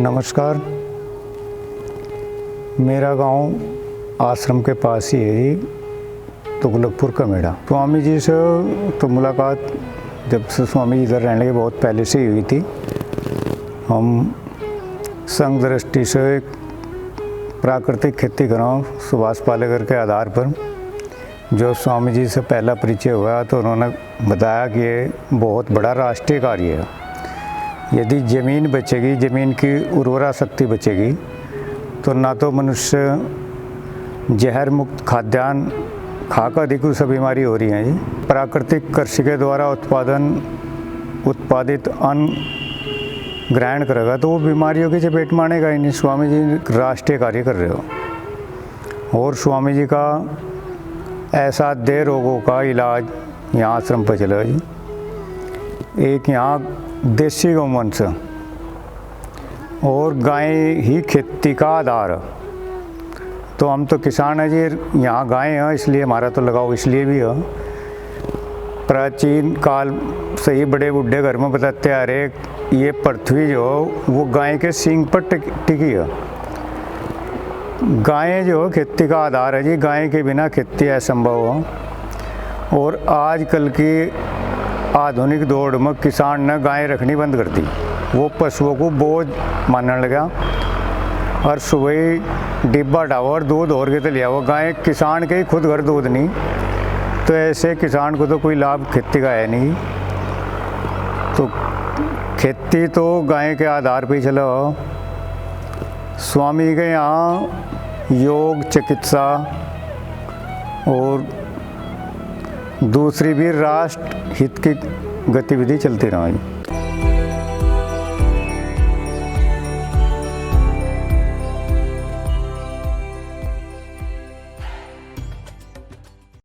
नमस्कार। मेरा गांव आश्रम के पास ही है, तुगलकपुर का मेड़ा। स्वामी जी से तो मुलाकात जब से स्वामी जी इधर रहने के बहुत पहले से ही हुई थी। हम संघ दृष्टि से प्राकृतिक खेती कर रहा हूँ सुभाष पालेकर के आधार पर। जो स्वामी जी से पहला परिचय हुआ तो उन्होंने बताया कि ये बहुत बड़ा राष्ट्रीय कार्य है। यदि ज़मीन बचेगी, ज़मीन की उर्वरा शक्ति बचेगी, तो ना तो मनुष्य जहर मुक्त खाद्यान्न खाकर अधिक उसे बीमारी हो रही है जी। प्राकृतिक कृषि के द्वारा उत्पादित अन्न ग्रहण करेगा तो वो बीमारियों की चपेट में आनेगा ही नहीं। स्वामी जी राष्ट्रीय कार्य कर रहे हो और स्वामी जी का ऐसा देह रोगों का इलाज यहाँ आश्रम पर चला जी। एक यहाँ देसी गौवंश और गाय ही खेती का आधार है। तो हम तो किसान हैं जी, यहाँ गाय हैं इसलिए हमारा तो लगाव इसलिए भी है। प्राचीन काल से ही बड़े बूढ़े घर में बताते आ रहे ये पृथ्वी जो वो गाय के सींग पर टिकी है। गाय जो खेती का आधार है जी, गाय के बिना खेती असंभव हो। और आजकल की आधुनिक दौड़ में किसान ने गाय रखनी बंद कर दी। वो पशुओं को बोझ मानने लगा और सुबह डिब्बा डावर दूध और के तो लिया। वो गाय किसान के ही खुद घर दूध नहीं, तो ऐसे किसान को तो कोई लाभ खेती का है नहीं। तो खेती तो गाय के आधार पे ही चला हो। स्वामी के यहाँ योग, चिकित्सा और दूसरी भी राष्ट्र हित की गतिविधि चलती रही।